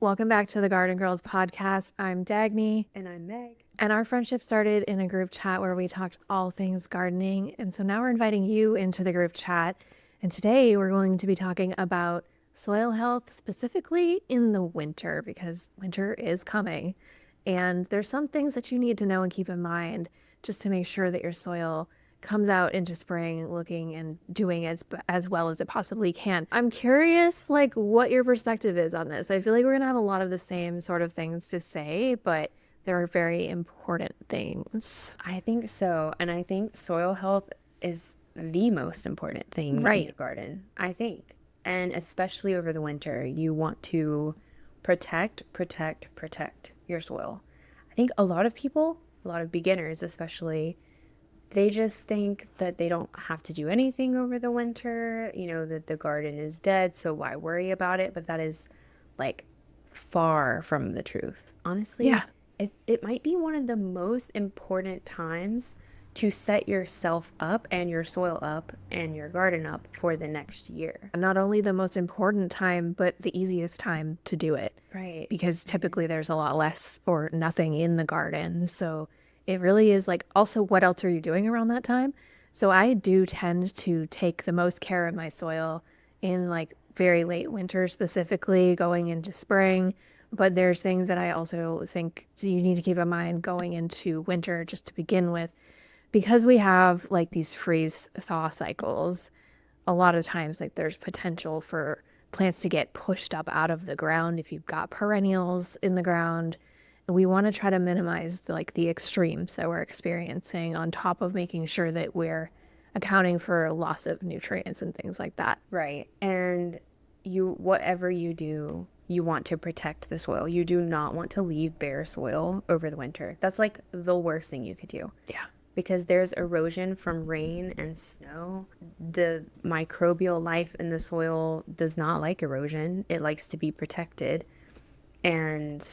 Welcome back to the Garden Girls podcast. I'm Dagny. And I'm Meg. And our friendship started in a group chat where we talked all things gardening. And so now we're inviting you into the group chat. And today we're going to be talking about soil health, specifically in the winter, because winter is coming. And there's some things that you need to know and keep in mind just to make sure that your soil comes out into spring looking and doing as well as it possibly can. I'm curious, like, what your perspective is on this. I feel like we're gonna have a lot of the same sort of things to say, but there are very important things. I think so. And I think soil health is the most important thing in Right. your garden, I think. And especially over the winter, you want to protect your soil. I think a lot of people, a lot of beginners especially, they just think that they don't have to do anything over the winter, that the garden is dead, so why worry about it? But that is like far from the truth. Honestly, Yeah. it might be one of the most important times to set yourself up and your soil up and your garden up for the next year. Not only the most important time, but the easiest time to do it. Right. Because typically there's a lot less or nothing in the garden. So it really is like, also, what else are you doing around that time? So I do tend to take the most care of my soil in like very late winter, specifically going into spring. But there's things that I also think you need to keep in mind going into winter just to begin with, because we have like these freeze thaw cycles. A lot of times, like, there's potential for plants to get pushed up out of the ground if you've got perennials in the ground. We want to try to minimize the extremes that we're experiencing, on top of making sure that we're accounting for loss of nutrients and things like that. Right. And whatever you do, you want to protect the soil. You do not want to leave bare soil over the winter. That's like the worst thing you could do. Yeah. Because there's erosion from rain and snow. The microbial life in the soil does not like erosion. It likes to be protected. And,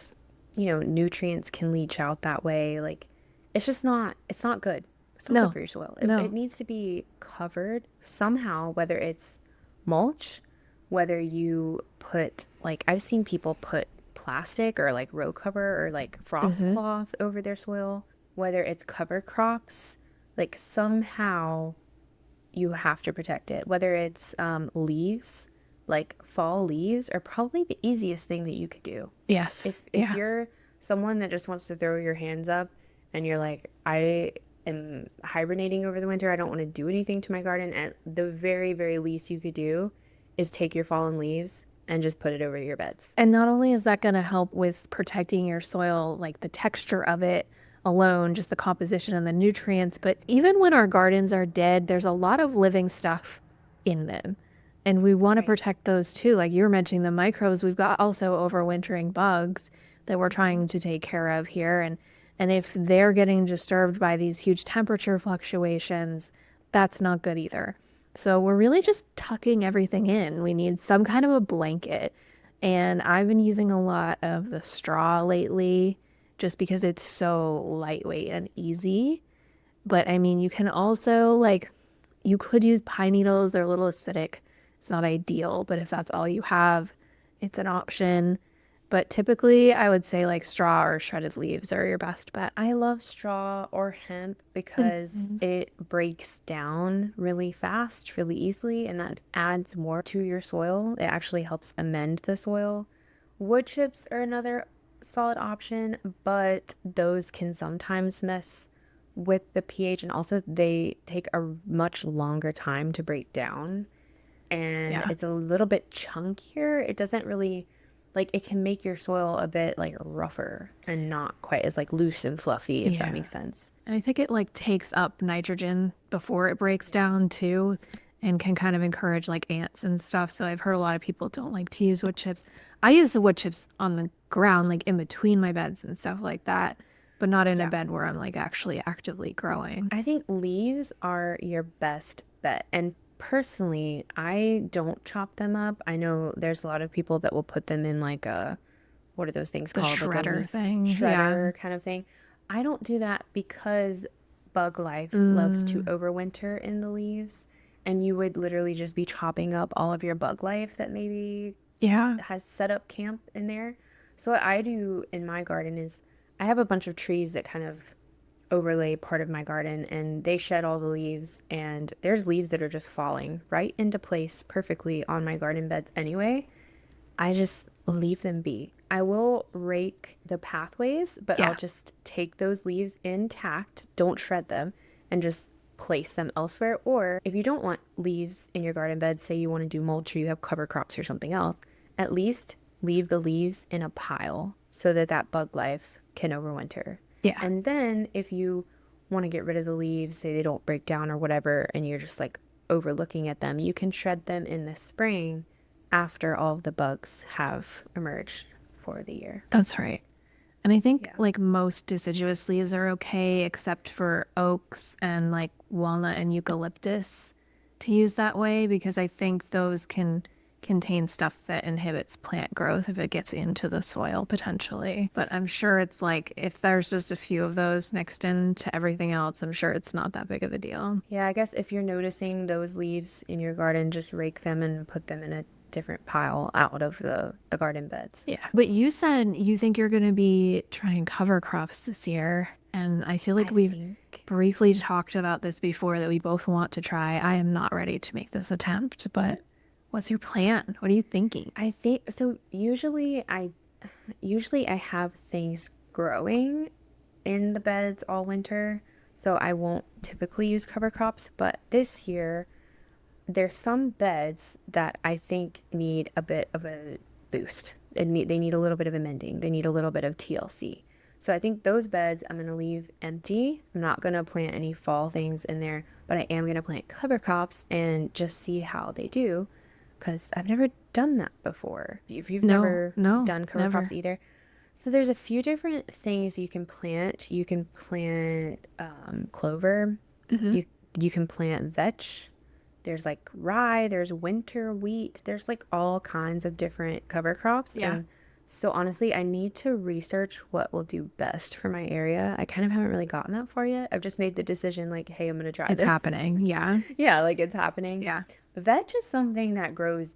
nutrients can leach out that way. Like, it's not good. It's not good for your soil. It needs to be covered somehow, whether it's mulch, whether you put, like, I've seen people put plastic or like row cover or like frost cloth over their soil, whether it's cover crops, like somehow you have to protect it. Whether it's leaves, like fall leaves are probably the easiest thing that you could do. Yes. If you're someone that just wants to throw your hands up and you're like, I am hibernating over the winter, I don't want to do anything to my garden, at the very, very least you could do is take your fallen leaves and just put it over your beds. And not only is that going to help with protecting your soil, like the texture of it alone, just the composition and the nutrients, but even when our gardens are dead, there's a lot of living stuff in them. And we want to protect those too. Like you were mentioning the microbes, we've got also overwintering bugs that we're trying to take care of here. And if they're getting disturbed by these huge temperature fluctuations, that's not good either. So we're really just tucking everything in. We need some kind of a blanket. And I've been using a lot of the straw lately just because it's so lightweight and easy. But I mean, you can also, like, you could use pine needles. They're a little acidic. It's not ideal, but if that's all you have, it's an option. But typically, I would say like straw or shredded leaves are your best bet. I love straw or hemp because it breaks down really fast, really easily, and that adds more to your soil. It actually helps amend the soil. Wood chips are another solid option, but those can sometimes mess with the pH, and also they take a much longer time to break down, and it's a little bit chunkier. It doesn't really, like, it can make your soil a bit like rougher and not quite as like loose and fluffy, if that makes sense. And I think it like takes up nitrogen before it breaks down too, and can kind of encourage like ants and stuff. So I've heard a lot of people don't like to use wood chips. I use the wood chips on the ground, like in between my beds and stuff like that, but not in a bed where I'm like actually actively growing. I think leaves are your best bet. And personally, I don't chop them up. I know there's a lot of people that will put them in like a, what are those things The called? Like a shredder leaf thing. shredder kind of thing. I don't do that because bug life loves to overwinter in the leaves. And you would literally just be chopping up all of your bug life that maybe has set up camp in there. So what I do in my garden is I have a bunch of trees that kind of overlay part of my garden, and they shed all the leaves, and there's leaves that are just falling right into place perfectly on my garden beds anyway. I just leave them be. I will rake the pathways, but I'll Yeah. just take those leaves intact, don't shred them, and just place them elsewhere. Or if you don't want leaves in your garden bed, say you want to do mulch or you have cover crops or something else, at least leave the leaves in a pile so that that bug life can overwinter. Yeah. And then if you want to get rid of the leaves, say they don't break down or whatever, and you're just like overlooking at them, you can shred them in the spring after all of the bugs have emerged for the year. That's right. And I think Yeah. like most deciduous leaves are okay, except for oaks and like walnut and eucalyptus to use that way, because I think those can contain stuff that inhibits plant growth if it gets into the soil potentially. But I'm sure it's like if there's just a few of those mixed into everything else, I'm sure it's not that big of a deal. Yeah, I guess if you're noticing those leaves in your garden, just rake them and put them in a different pile out of the garden beds. Yeah. But you said you think you're going to be trying cover crops this year. And I feel like I we've think. briefly talked about this before that we both want to try. I am not ready to make this attempt, but what's your plan? What are you thinking? I think so. Usually I have things growing in the beds all winter, so I won't typically use cover crops. But this year, there's some beds that I think need a bit of a boost. They need a little bit of amending. They need a little bit of TLC. So I think those beds I'm going to leave empty. I'm not going to plant any fall things in there, but I am going to plant cover crops and just see how they do because I've never done that before. If you've No, never no, done cover crops never. either, so there's a few different things you can plant. You can plant clover. Hmm. You you can plant vetch. There's like rye. There's winter wheat. There's like all kinds of different cover crops. Yeah, And so honestly, I need to research what will do best for my area. I kind of haven't really gotten that far yet. I've just made the decision like, hey, I'm gonna try it's this. happening. Yeah, Yeah, like it's happening. yeah. Vetch is something that grows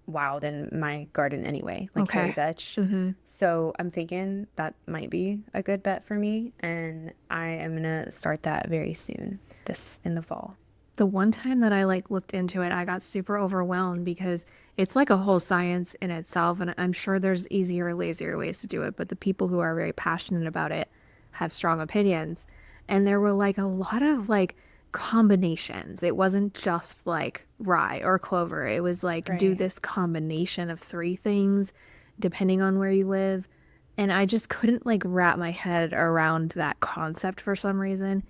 wild in my garden anyway, like hairy Okay. vetch. Hmm. So I'm thinking that might be a good bet for me, and I am gonna start that very soon, this in the fall. The one time that I like looked into it, I got super overwhelmed because it's like a whole science in itself. And I'm sure there's easier, lazier ways to do it. But the people who are very passionate about it have strong opinions. And there were like a lot of like combinations. It wasn't just like rye or clover. It was like do Right. this combination of three things depending on where you live. And I just couldn't like wrap my head around that concept for some reason.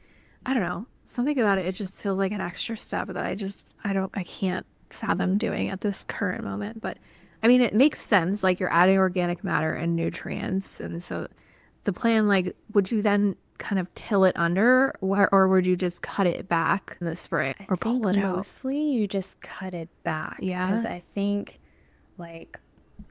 I don't know. Something about it, it just feels like an extra step that I can't fathom doing at this current moment. But I mean, it makes sense. Like you're adding organic matter and nutrients. And so the plan, like, would you then kind of till it under or would you just cut it back in the spring I or think pull it out? mostly you just cut it back because Yeah. I think like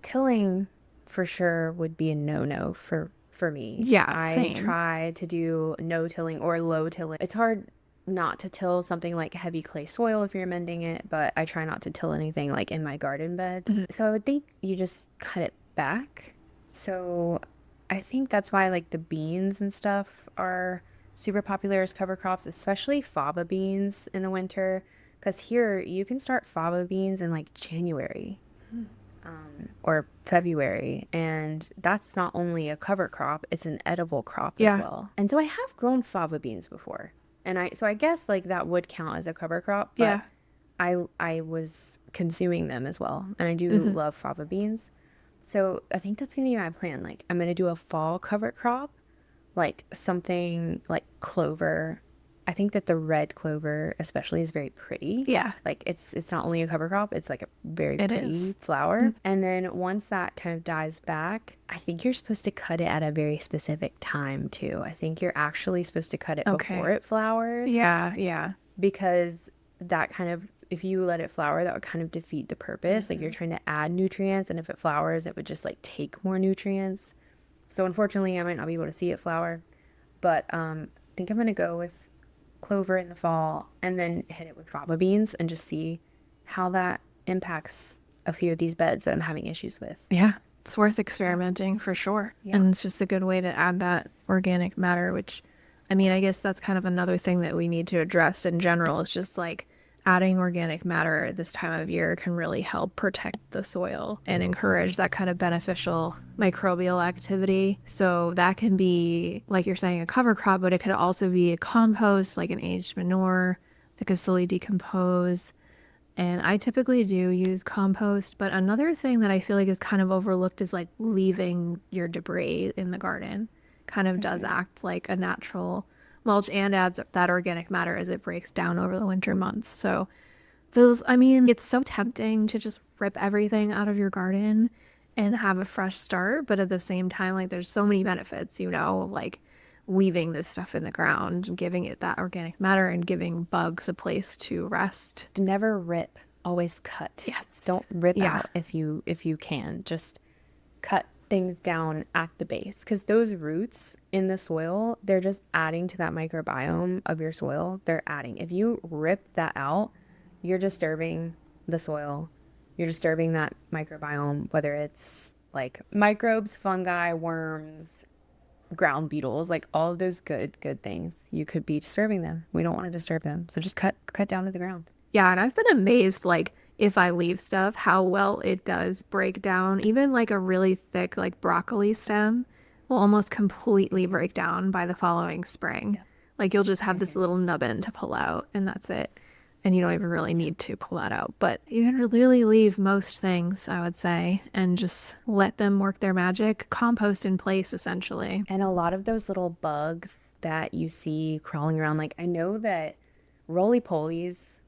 tilling for sure would be a no-no for me. Yeah. I Same. try to do no tilling or low tilling. It's hard not to till something like heavy clay soil if you're mending it, but I try not to till anything like in my garden beds. Mhm. So I would think you just cut it back. So I think that's why like the beans and stuff are super popular as cover crops, especially faba beans in the winter. Because here you can start faba beans in like January or February, and that's not only a cover crop, it's an edible crop as Yeah. well. And so I have grown fava beans before. And I guess like that would count as a cover crop, but Yeah. I was consuming them as well. And I do Hmm. love fava beans. So I think that's gonna be my plan. Like I'm gonna do a fall cover crop, like something like clover. I think that the red clover especially is very pretty. Yeah. Like it's not only a cover crop, it's like a very It pretty is. flower. And then once that kind of dies back, I think you're supposed to cut it at a very specific time too. I think you're actually supposed to cut it before Okay. it flowers Yeah. Yeah. because that kind of if you let it flower, that would kind of defeat the purpose. Like you're Hmm. trying to add nutrients, and if it flowers, it would just like take more nutrients. So unfortunately, I might not be able to see it flower, but I think I'm gonna go with clover in the fall and then hit it with fava beans and just see how that impacts a few of these beds that I'm having issues with. Yeah. It's worth experimenting for sure. Yeah. And it's just a good way to add that organic matter, which, I mean, I guess that's kind of another thing that we need to address in general. Is just like adding organic matter at this time of year can really help protect the soil and encourage that kind of beneficial microbial activity. So that can be, like you're saying, a cover crop, but it could also be a compost, like an aged manure that could slowly decompose. And I typically do use compost, but another thing that I feel like is kind of overlooked is like leaving your debris in the garden. Kind of does act like a natural mulch and adds that organic matter as it breaks down over the winter months. So those, I mean, it's so tempting to just rip everything out of your garden and have a fresh start, but at the same time, like there's so many benefits, you know, like leaving this stuff in the ground, giving it that organic matter and giving bugs a place to rest. Never rip, always cut. Yes. Don't rip Yeah. out if you can. Just cut things down at the base, because those roots in the soil, they're just adding to that microbiome of your soil. They're adding. If you rip that out, you're disturbing the soil. You're disturbing that microbiome, whether it's like microbes, fungi, worms, ground beetles, like all of those good things. You could be disturbing them. We don't want to disturb them. So just cut down to the ground. Yeah, and I've been amazed, like, if I leave stuff, how well it does break down. Even like a really thick, like broccoli stem will almost completely break down by the following spring. Yeah. Like, you'll just have this little nubbin to pull out, and that's it. And you don't even really need to pull that out. But you can really leave most things, I would say, and just let them work their magic. Compost in place, essentially. And a lot of those little bugs that you see crawling around, like I know that roly-polies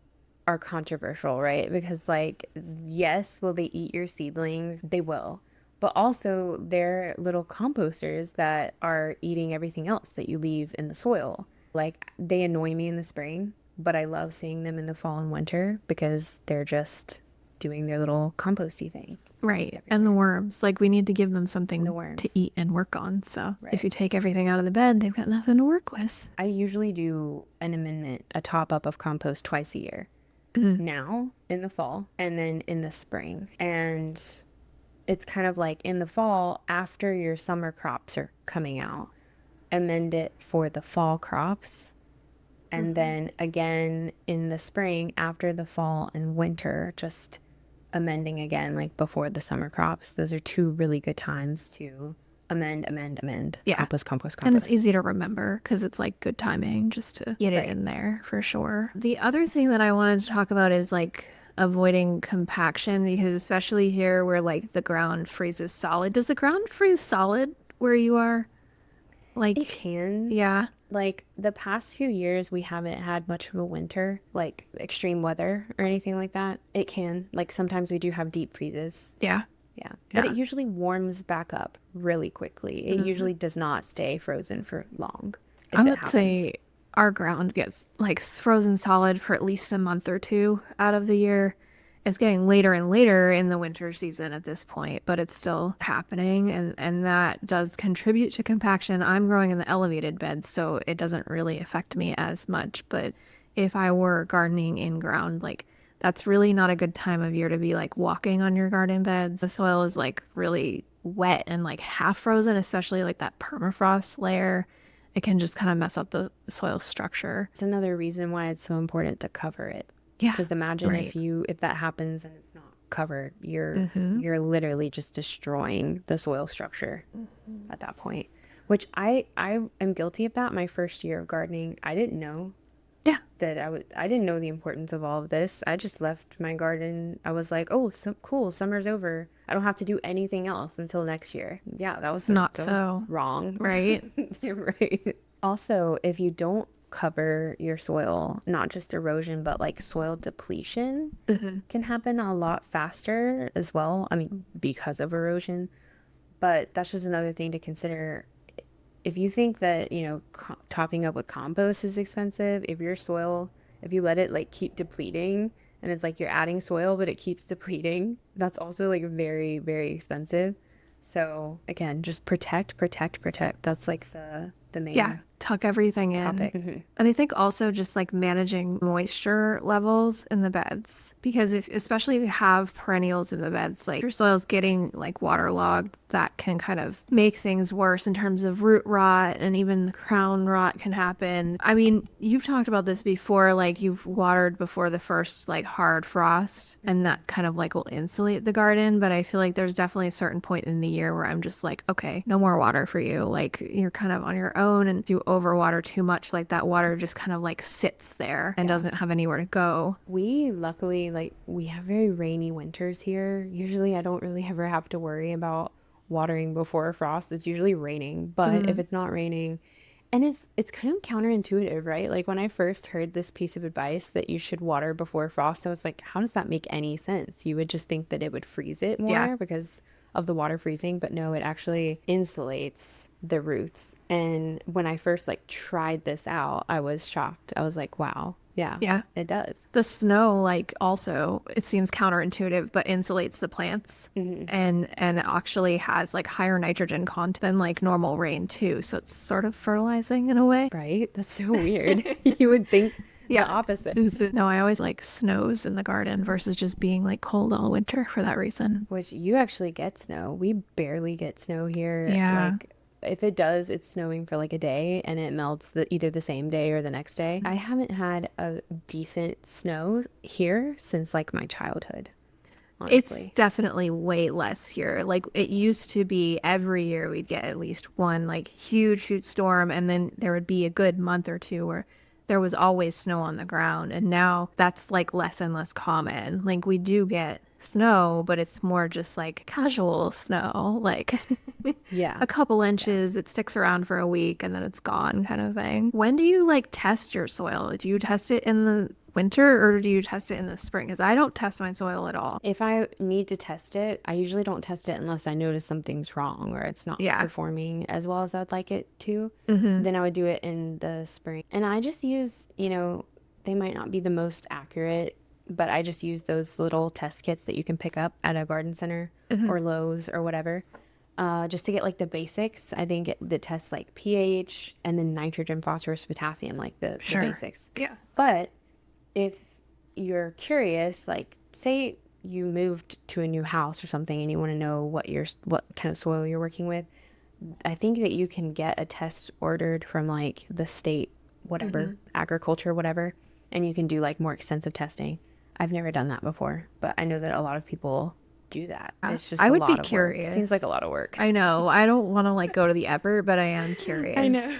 are controversial, right? Because like, yes, will they eat your seedlings? They will. But also they're little composters that are eating everything else that you leave in the soil. Like they annoy me in the spring, but I love seeing them in the fall and winter because they're just doing their little composty thing. Right. And the worms. Like, we need to give them something The worms. to eat and work on. So Right. if you take everything out of the bed, they've got nothing to work with. I usually do an amendment, a top up of compost twice a year. Now in the fall and then in the spring. And it's kind of like in the fall after your summer crops are coming out, amend it for the fall crops. And then again in the spring after the fall and winter, just amending again, like before the summer crops. Those are two really good times to amend. Yeah. Compost. And it's easy to remember because it's like good timing just to get Right. it in there for sure. The other thing that I wanted to talk about is like avoiding compaction, because especially here where like the ground freezes solid. Does the ground freeze solid where you are? Like, It can. yeah. Like the past few years, we haven't had much of a winter, like extreme weather or anything like that. It can. Like sometimes we do have deep freezes. Yeah. Yeah. But Yeah. it usually warms back up really quickly. It usually does not stay frozen for long. If I it would happens. say our ground gets like frozen solid for at least a month or two out of the year. It's getting later and later in the winter season at this point, but it's still happening, and that does contribute to compaction. I'm growing in the elevated beds, so it doesn't really affect me as much. But if I were gardening in ground, like that's really not a good time of year to be like walking on your garden beds. The soil is like really wet and like half frozen, especially like that permafrost layer. It can just kind of mess up the soil structure. It's another reason why it's so important to cover it. Yeah. Because imagine right. if that happens and it's not covered, you're literally just destroying the soil structure at that point. Which I am guilty of that. My first year of gardening, I didn't know Yeah. that I didn't know the importance of all of this. I just left my garden. I was like, oh, so cool, summer's over. I don't have to do anything else until next year. Yeah, that was Not that so. was wrong. Right. Right. Also, if you don't cover your soil, not just erosion, but like soil depletion can happen a lot faster as well. I mean, because of erosion. But that's just another thing to consider. If you think that, topping up with compost is expensive, if you let it like keep depleting and it's like you're adding soil, but it keeps depleting, that's also like very, very expensive. So again, just protect. That's like the main. Yeah. tuck everything in. topic. Mm-hmm. And I think also just like managing moisture levels in the beds, because especially if you have perennials in the beds, like your soil's getting like waterlogged, that can kind of make things worse in terms of root rot, and even crown rot can happen. I mean, you've talked about this before, like you've watered before the first like hard frost, and that kind of like will insulate the garden. But I feel like there's definitely a certain point in the year where I'm just like, okay, no more water for you. Like you're kind of on your own, and do overwater too much, like that water just kind of like sits there and doesn't have anywhere to go. We luckily, like, we have very rainy winters here. Usually I don't really ever have to worry about watering before frost. It's usually raining, but if it's not raining, and it's kind of counterintuitive, right? Like when I first heard this piece of advice that you should water before frost, I was like, how does that make any sense? You would just think that it would freeze it more because of the water freezing, but no, it actually insulates the roots. And when I first like tried this out, I was shocked. I was like, wow, yeah, it does. The snow, like, also, it seems counterintuitive, but insulates the plants, and actually has like higher nitrogen content than like normal rain too. So it's sort of fertilizing in a way. Right? That's so weird. You would think the opposite. No, I always like snows in the garden versus just being like cold all winter for that reason. Which you actually get snow. We barely get snow here. Yeah. Like if it does, it's snowing for like a day and it melts either the same day or the next day. I haven't had a decent snow here since like my childhood. Honestly. It's definitely way less here. Like it used to be every year we'd get at least one like huge storm, and then there would be a good month or two where there was always snow on the ground. And now that's like less and less common. Like we do get snow, but it's more just like casual snow, like Yeah. a couple inches, it sticks around for a week and then it's gone kind of thing. When do you like test your soil? Do you test it in the winter or do you test it in the spring? Because I don't test my soil at all. If I need to test it, I usually don't test it unless I notice something's wrong or it's not performing as well as I'd like it to. Then I would do it in the spring. And I just use, they might not be the most accurate, but I just use those little test kits that you can pick up at a garden center or Lowe's or whatever. Just to get like the basics. I think the tests like pH and then nitrogen, phosphorus, potassium, like the basics. Yeah. But if you're curious, like say you moved to a new house or something and you want to know what kind of soil you're working with, I think that you can get a test ordered from like the state, whatever, agriculture, whatever, and you can do like more extensive testing. I've never done that before, but I know that a lot of people do that. It's just I would a be lot of curious. Work. Seems like a lot of work. I know. I don't want to like go to the effort, but I am curious. I know.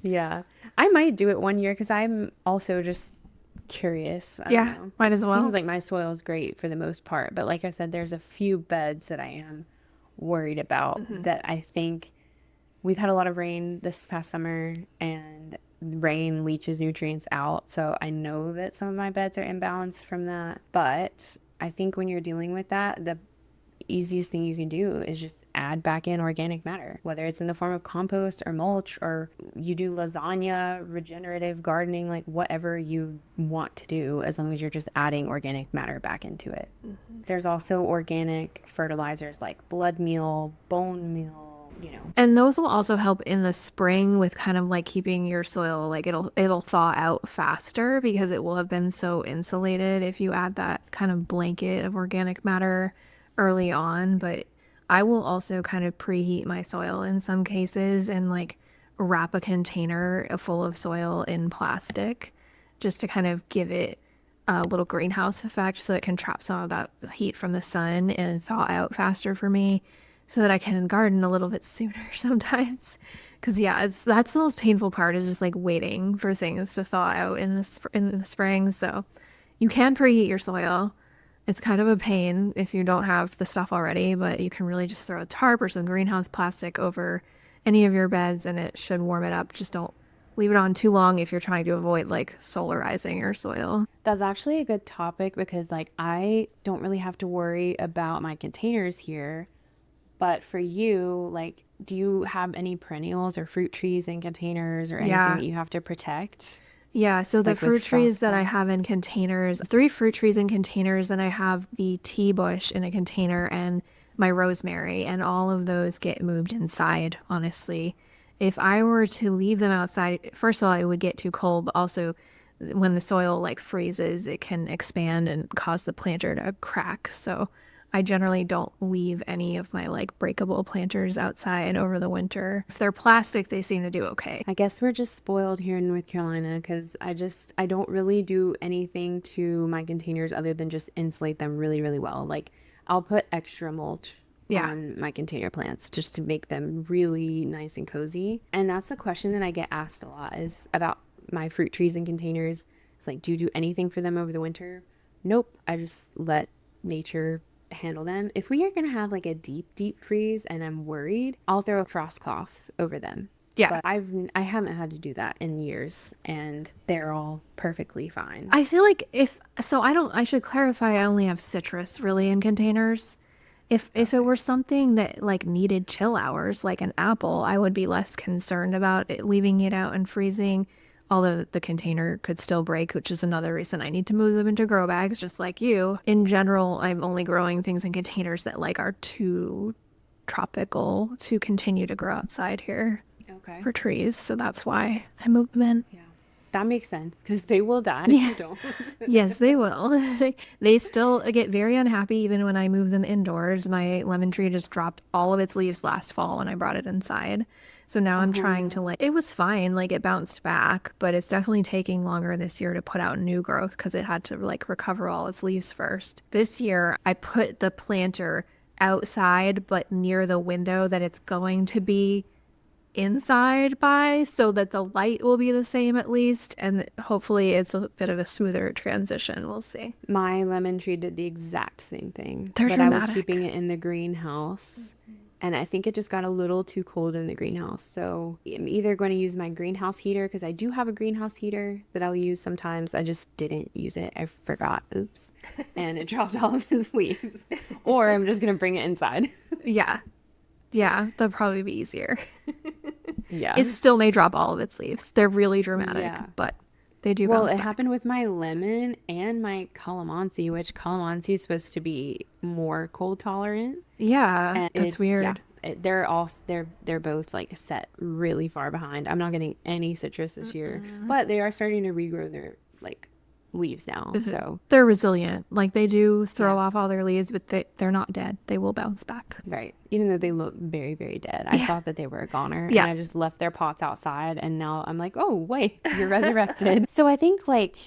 Yeah. I might do it one year because I'm also just curious. I don't know. Might as well. Seems like my soil is great for the most part, but like I said, there's a few beds that I am worried about that I think we've had a lot of rain this past summer and rain leaches nutrients out. So I know that some of my beds are imbalanced from that, but I think when you're dealing with that, the easiest thing you can do is just add back in organic matter, whether it's in the form of compost or mulch, or you do lasagna, regenerative gardening, like whatever you want to do, as long as you're just adding organic matter back into it. There's also organic fertilizers like blood meal, bone meal, And those will also help in the spring with kind of like keeping your soil, like it'll thaw out faster because it will have been so insulated if you add that kind of blanket of organic matter early on. But I will also kind of preheat my soil in some cases and like wrap a container full of soil in plastic just to kind of give it a little greenhouse effect so it can trap some of that heat from the sun and thaw out faster for me, so that I can garden a little bit sooner sometimes. Because that's the most painful part, is just like waiting for things to thaw out in the spring. So you can preheat your soil. It's kind of a pain if you don't have the stuff already, but you can really just throw a tarp or some greenhouse plastic over any of your beds and it should warm it up. Just don't leave it on too long if you're trying to avoid like solarizing your soil. That's actually a good topic because like I don't really have to worry about my containers here. But for you, like, do you have any perennials or fruit trees in containers or anything that you have to protect? Yeah, so the Like with fruit trees that I frostbite? have in containers, 3 fruit trees in containers, and I have the tea bush in a container and my rosemary, and all of those get moved inside, honestly. If I were to leave them outside, first of all, it would get too cold, but also when the soil like freezes, it can expand and cause the planter to crack. So I generally don't leave any of my like breakable planters outside over the winter. If they're plastic, they seem to do okay. I guess we're just spoiled here in North Carolina because I don't really do anything to my containers other than just insulate them really, really well. Like I'll put extra mulch Yeah. on my container plants just to make them really nice and cozy. And that's the question that I get asked a lot is about my fruit trees and containers. It's like, do you do anything for them over the winter? Nope. I just let nature handle them. If we are going to have like a deep, deep freeze and I'm worried, I'll throw a frost cloth over them. Yeah. But I haven't had to do that in years and they're all perfectly fine. I feel like I should clarify, I only have citrus really in containers. If it were something that like needed chill hours, like an apple, I would be less concerned about it, leaving it out and freezing. Although the container could still break, which is another reason I need to move them into grow bags, just like you. In general, I'm only growing things in containers that like are too tropical to continue to grow outside here Okay. for trees. So that's why I moved them in. Yeah. That makes sense because they will die if Yeah. you don't. Yes, they will. They still get very unhappy even when I move them indoors. My lemon tree just dropped all of its leaves last fall when I brought it inside. So now I'm trying to like, it was fine, like it bounced back, but it's definitely taking longer this year to put out new growth because it had to like recover all its leaves first. This year, I put the planter outside, but near the window that it's going to be inside by so that the light will be the same at least, and hopefully it's a bit of a smoother transition. We'll see. My lemon tree did the exact same thing, They're but I was dramatic. keeping it in the greenhouse. And I think it just got a little too cold in the greenhouse. So I'm either going to use my greenhouse heater because I do have a greenhouse heater that I'll use sometimes. I just didn't use it. I forgot. Oops. And it dropped all of his leaves. Or I'm just going to bring it inside. Yeah. Yeah, that'll probably be easier. Yeah. It still may drop all of its leaves. They're really dramatic, Yeah. but they do Well, bounce it back. happened with my lemon and my calamansi, which calamansi is supposed to be more cold tolerant. Yeah, And that's weird. they're both like set really far behind. I'm not getting any citrus this year, but they are starting to regrow their like leaves now. So They're resilient. Like they do throw Yeah. off all their leaves, but they're not dead. They will bounce back. right, even though they look very, very dead, I Yeah. thought that they were a goner, Yeah. and I just left their pots outside, and now I'm like, oh wait, you're resurrected. So I think like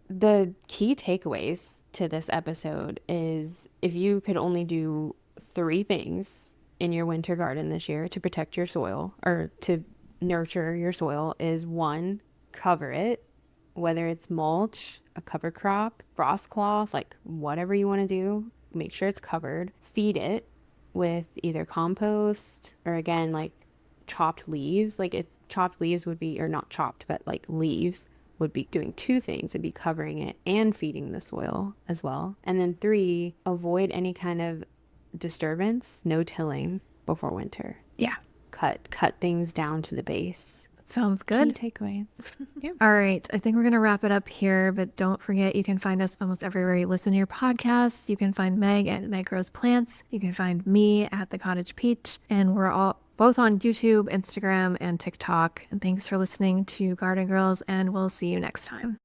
the key takeaways to this episode is if you could only do 3 things in your winter garden this year to protect your soil or to nurture your soil is 1, cover it, whether it's mulch, a cover crop, frost cloth, like whatever you want to do, make sure it's covered. Feed it with either compost or again like chopped leaves. Like it's chopped leaves would be, or not chopped, but like leaves would be doing 2 things. It'd be covering it and feeding the soil as well. And then 3, avoid any kind of disturbance, no tilling before winter. Yeah. Cut things down to the base. Sounds good. Key takeaways. Yeah. All right. I think we're going to wrap it up here, but don't forget you can find us almost everywhere you listen to your podcasts. You can find Meg at Meg Grows Plants. You can find me at The Cottage Peach. And we're all both on YouTube, Instagram, and TikTok. And thanks for listening to Garden Girls, and we'll see you next time.